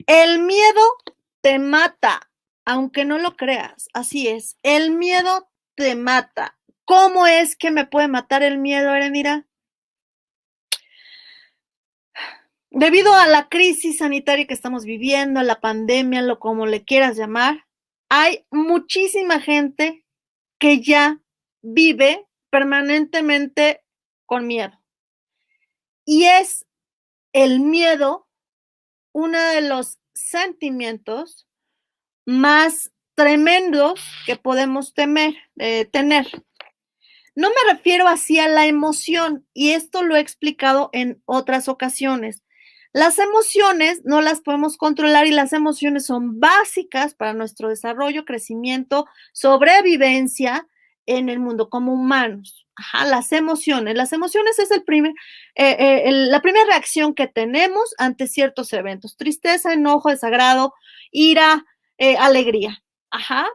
El miedo te mata, aunque no lo creas, así es. El miedo te mata. ¿Cómo es que me puede matar el miedo, Erendira? Debido a la crisis sanitaria que estamos viviendo, la pandemia, lo como le quieras llamar, hay muchísima gente que ya vive permanentemente con miedo. Y es el miedo uno de los sentimientos más tremendos que podemos tener. No me refiero así a la emoción, y esto lo he explicado en otras ocasiones. Las emociones no las podemos controlar y las emociones son básicas para nuestro desarrollo, crecimiento, sobrevivencia en el mundo como humanos. Ajá, las emociones. Las emociones es la primera reacción que tenemos ante ciertos eventos. Tristeza, enojo, desagrado, ira, alegría. Ajá.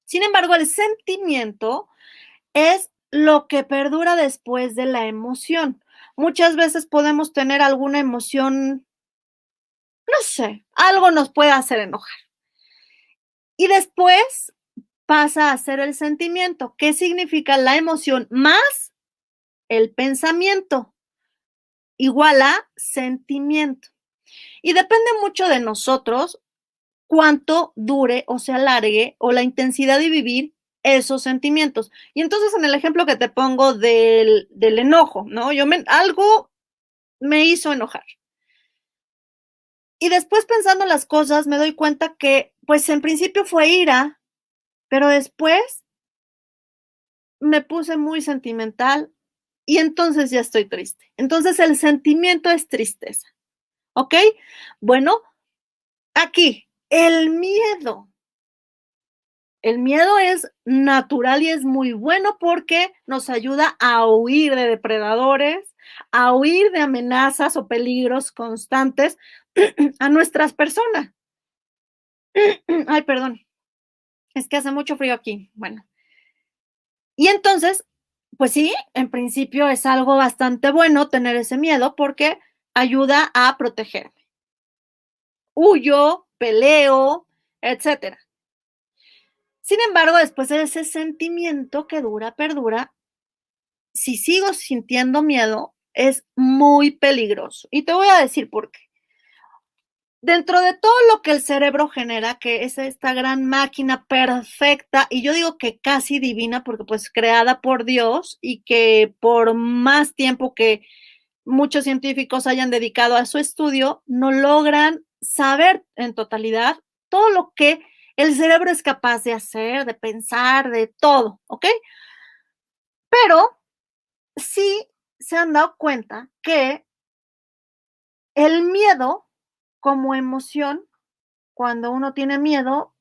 Sin embargo, el sentimiento es lo que perdura después de la emoción. Muchas veces podemos tener alguna emoción, no sé, algo nos puede hacer enojar. Y después pasa a ser el sentimiento. ¿Qué significa la emoción más el pensamiento? Igual a sentimiento. Y depende mucho de nosotros cuánto dure o se alargue o la intensidad de vivir esos sentimientos. Y entonces en el ejemplo que te pongo del enojo, ¿no? Algo me hizo enojar. Y después pensando las cosas me doy cuenta que pues en principio fue ira, pero después me puse muy sentimental y entonces ya estoy triste. Entonces el sentimiento es tristeza, ¿ok? Bueno, aquí, el miedo. El miedo es natural y es muy bueno porque nos ayuda a huir de depredadores, a huir de amenazas o peligros constantes a nuestras personas. Ay, perdón, es que hace mucho frío aquí. Bueno, y entonces, pues sí, en principio es algo bastante bueno tener ese miedo porque ayuda a protegerme. Huyo, peleo, etcétera. Sin embargo, después de ese sentimiento que dura, perdura, si sigo sintiendo miedo, es muy peligroso. Y te voy a decir por qué. Dentro de todo lo que el cerebro genera, que es esta gran máquina perfecta, y yo digo que casi divina, porque pues creada por Dios y que por más tiempo que muchos científicos hayan dedicado a su estudio, no logran saber en totalidad todo lo que el cerebro es capaz de hacer, de pensar, de todo, ¿ok? Pero sí se han dado cuenta que el miedo como emoción, cuando uno tiene miedo,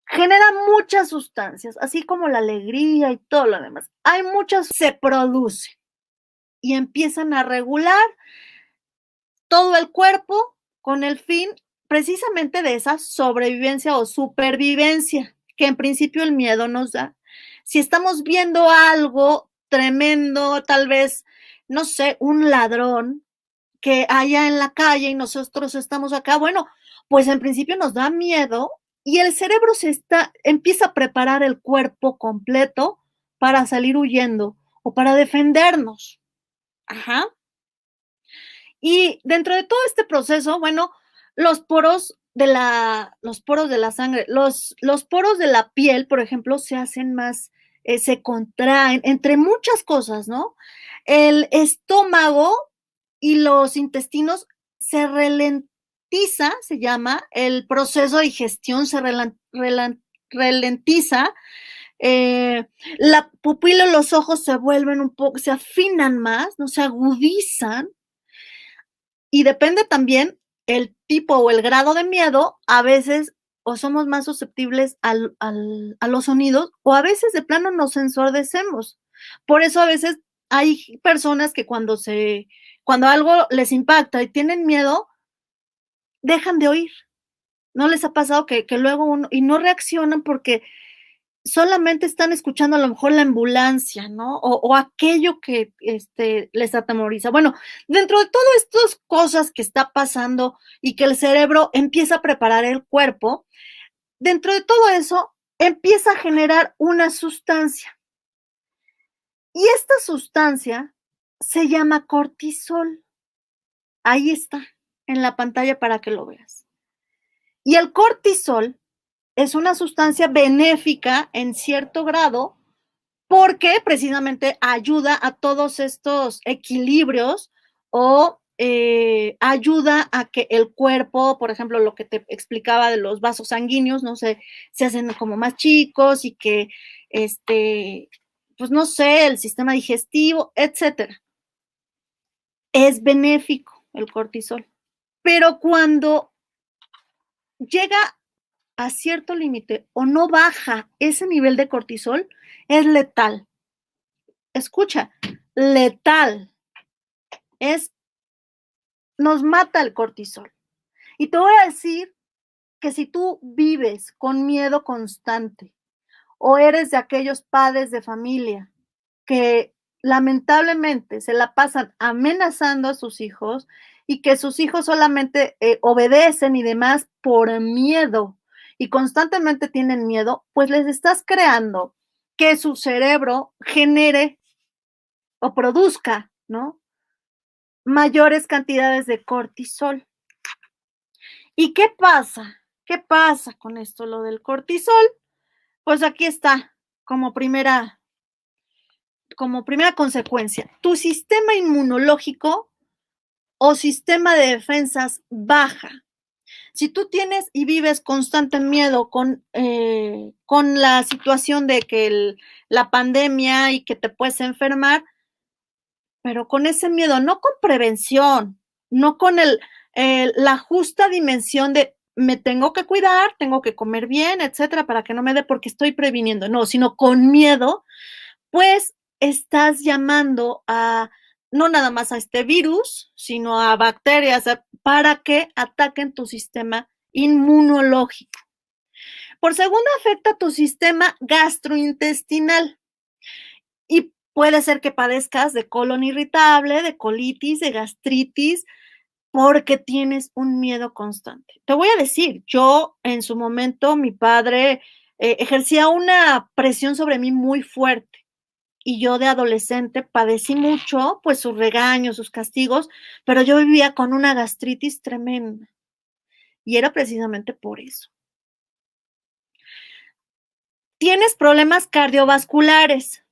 genera muchas sustancias, así como la alegría y todo lo demás. Hay muchas, se producen y empiezan a regular todo el cuerpo con el fin precisamente de esa sobrevivencia o supervivencia que en principio el miedo nos da. Si estamos viendo algo tremendo, tal vez, no sé, un ladrón que haya en la calle y nosotros estamos acá, bueno, pues en principio nos da miedo y el cerebro empieza a preparar el cuerpo completo para salir huyendo o para defendernos. Ajá. Y dentro de todo este proceso, bueno, los poros de la sangre, los poros de la piel, por ejemplo, se hacen más, se contraen, entre muchas cosas, ¿no? El estómago y los intestinos se ralentiza, se llama, el proceso de digestión se ralentiza, eh, la pupila y los ojos se vuelven un poco, se afinan más, no se agudizan, y depende también el tipo o el grado de miedo, a veces o somos más susceptibles a los sonidos o a veces de plano nos ensordecemos. Por eso a veces hay personas que cuando algo les impacta y tienen miedo, dejan de oír. ¿No les ha pasado que luego uno y no reaccionan porque solamente están escuchando a lo mejor la ambulancia, ¿no? O aquello que, les atemoriza. Bueno, dentro de todas estas cosas que está pasando y que el cerebro empieza a preparar el cuerpo, dentro de todo eso empieza a generar una sustancia. Y esta sustancia se llama cortisol. Ahí está, en la pantalla para que lo veas. Y el cortisol es una sustancia benéfica en cierto grado porque precisamente ayuda a todos estos equilibrios o ayuda a que el cuerpo, por ejemplo, lo que te explicaba de los vasos sanguíneos, no sé, se hacen como más chicos y que, este, pues no sé, el sistema digestivo, etcétera. Es benéfico el cortisol. Pero cuando llega a cierto límite o no baja ese nivel de cortisol, es letal. Escucha, letal. Es, nos mata el cortisol. Y te voy a decir que si tú vives con miedo constante o eres de aquellos padres de familia que lamentablemente se la pasan amenazando a sus hijos y que sus hijos solamente obedecen y demás por miedo y constantemente tienen miedo, pues les estás creando que su cerebro genere o produzca, ¿no? Mayores cantidades de cortisol. ¿Y qué pasa? ¿Qué pasa con esto, lo del cortisol? Pues aquí está, como primera consecuencia. Tu sistema inmunológico o sistema de defensas baja. Si tú tienes y vives constante miedo con la situación de que la pandemia y que te puedes enfermar, pero con ese miedo, no con prevención, no con la justa dimensión de me tengo que cuidar, tengo que comer bien, etcétera, para que no me dé porque estoy previniendo, no, sino con miedo, pues estás llamando a no nada más a este virus, sino a bacterias para que ataquen tu sistema inmunológico. Por segundo, afecta tu sistema gastrointestinal y puede ser que padezcas de colon irritable, de colitis, de gastritis, porque tienes un miedo constante. Te voy a decir, yo en su momento, mi padre ejercía una presión sobre mí muy fuerte y yo de adolescente padecí mucho, pues sus regaños, sus castigos, pero yo vivía con una gastritis tremenda y era precisamente por eso. Tienes problemas cardiovasculares.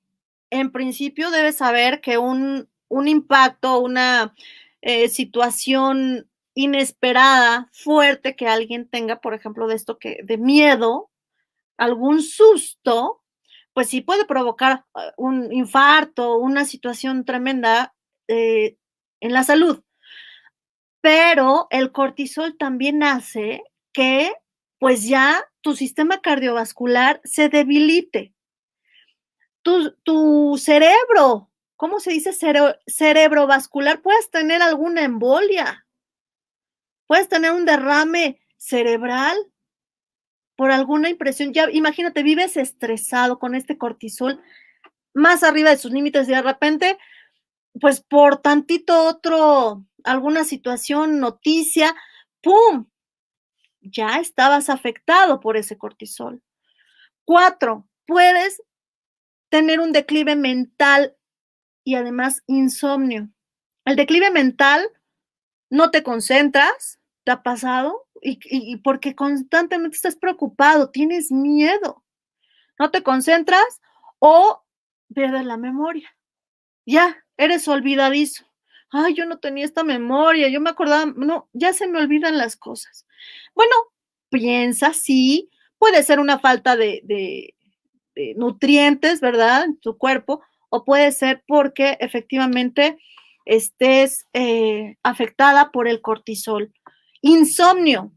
En principio debes saber que un impacto, una situación inesperada, fuerte que alguien tenga, por ejemplo, de esto que de miedo, algún susto, pues sí puede provocar un infarto, una situación tremenda eh, en la salud. Pero el cortisol también hace que, pues ya tu sistema cardiovascular se debilite. Tu cerebro, ¿cómo se dice? Cerebrovascular, puedes tener alguna embolia, puedes tener un derrame cerebral por alguna impresión. Ya imagínate, vives estresado con este cortisol más arriba de sus límites y de repente, pues por tantito otro, alguna situación, noticia, ¡pum! Ya estabas afectado por ese cortisol. 4, puedes tener un declive mental y además insomnio. El declive mental, no te concentras, ¿te ha pasado? Y porque constantemente estás preocupado, tienes miedo, no te concentras o pierdes la memoria. Ya, eres olvidadizo. Ay, yo no tenía esta memoria, yo me acordaba, no, ya se me olvidan las cosas. Bueno, piensa, sí, puede ser una falta de nutrientes, ¿verdad? En tu cuerpo, o puede ser porque efectivamente estés afectada por el cortisol. Insomnio.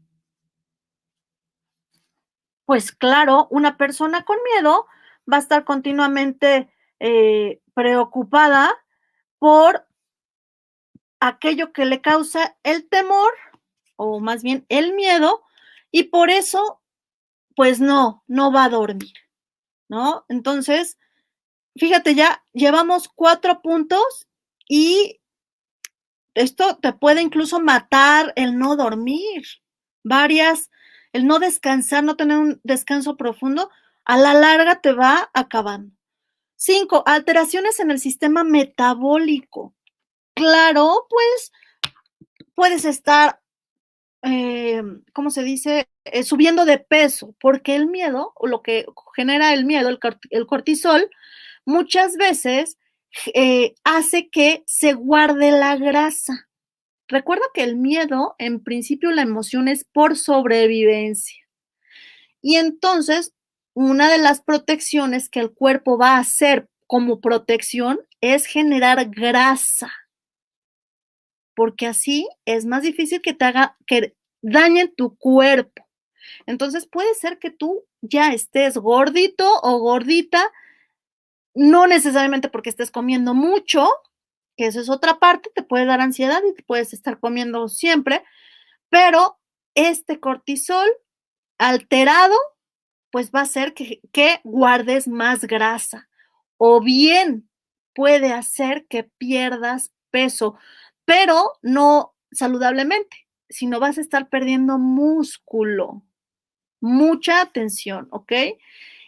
Pues claro, una persona con miedo va a estar continuamente preocupada por aquello que le causa el temor o más bien el miedo y por eso pues no va a dormir. ¿no? Entonces, fíjate, ya llevamos 4 puntos y esto te puede incluso matar el no dormir. Varias el no descansar, no tener un descanso profundo, a la larga te va acabando. 5, alteraciones en el sistema metabólico. Claro, pues, puedes estar, ¿cómo se dice? Subiendo de peso, porque el miedo, o lo que genera el miedo, el cortisol, muchas veces, hace que se guarde la grasa. Recuerda que el miedo, en principio, la emoción es por sobrevivencia. Y entonces, una de las protecciones que el cuerpo va a hacer como protección es generar grasa, porque así es más difícil que dañen tu cuerpo. Entonces, puede ser que tú ya estés gordito o gordita, no necesariamente porque estés comiendo mucho, que eso es otra parte, te puede dar ansiedad y te puedes estar comiendo siempre, pero este cortisol alterado, pues va a hacer que guardes más grasa, o bien puede hacer que pierdas peso, pero no saludablemente, sino vas a estar perdiendo músculo. Mucha atención, ¿ok?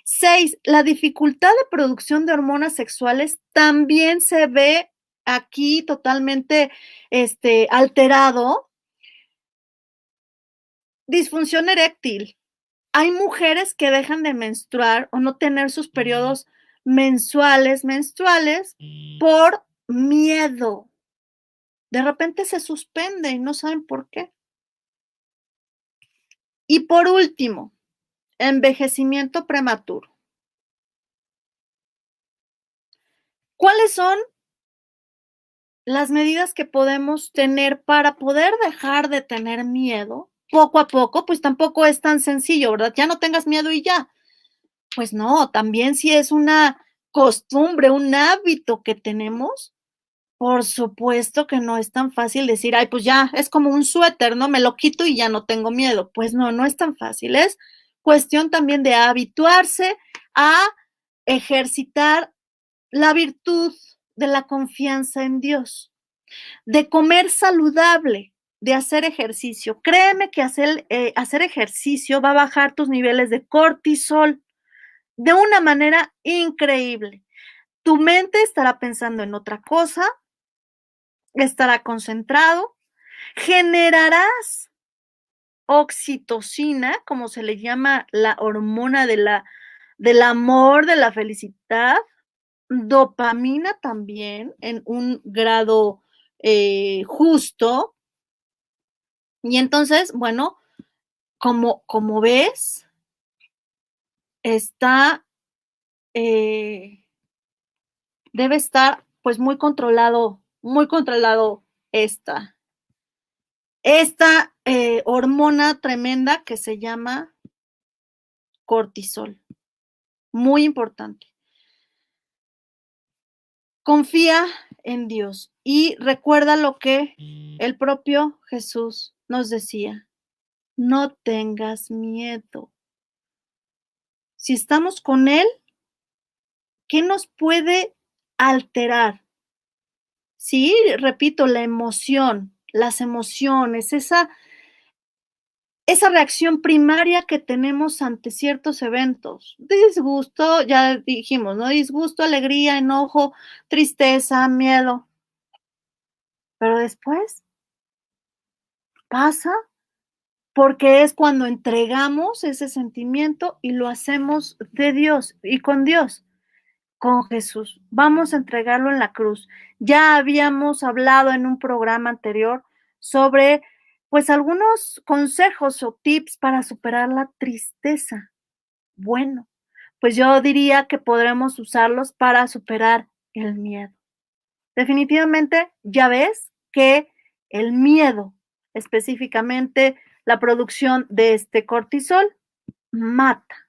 6, la dificultad de producción de hormonas sexuales también se ve aquí totalmente, alterado. Disfunción eréctil. Hay mujeres que dejan de menstruar o no tener sus periodos menstruales por miedo. De repente se suspende y no saben por qué. Y por último, envejecimiento prematuro. ¿Cuáles son las medidas que podemos tener para poder dejar de tener miedo poco a poco? Pues tampoco es tan sencillo, ¿verdad? Ya no tengas miedo y ya. Pues no, también si es una costumbre, un hábito que tenemos, por supuesto que no es tan fácil decir: "Ay, pues ya, es como un suéter, ¿no? Me lo quito y ya no tengo miedo". Pues no, no es tan fácil. Es cuestión también de habituarse a ejercitar la virtud de la confianza en Dios, de comer saludable, de hacer ejercicio. Créeme que hacer ejercicio va a bajar tus niveles de cortisol de una manera increíble. Tu mente estará pensando en otra cosa, estará concentrado, generarás oxitocina, como se le llama la hormona del amor, de la felicidad, dopamina también en un grado justo. Y entonces, bueno, como ves, está, eh, debe estar pues muy controlado esta hormona tremenda que se llama cortisol. Muy importante. Confía en Dios y recuerda lo que el propio Jesús nos decía, no tengas miedo. Si estamos con Él, ¿qué nos puede alterar? Sí, repito, la emoción, las emociones, esa reacción primaria que tenemos ante ciertos eventos. Disgusto, ya dijimos, ¿no? Disgusto, alegría, enojo, tristeza, miedo. Pero después pasa porque es cuando entregamos ese sentimiento y lo hacemos de Dios y con Dios, con Jesús. Vamos a entregarlo en la cruz. Ya habíamos hablado en un programa anterior sobre, pues, algunos consejos o tips para superar la tristeza. Bueno, pues yo diría que podremos usarlos para superar el miedo. Definitivamente, ya ves que el miedo, específicamente la producción de este cortisol, mata.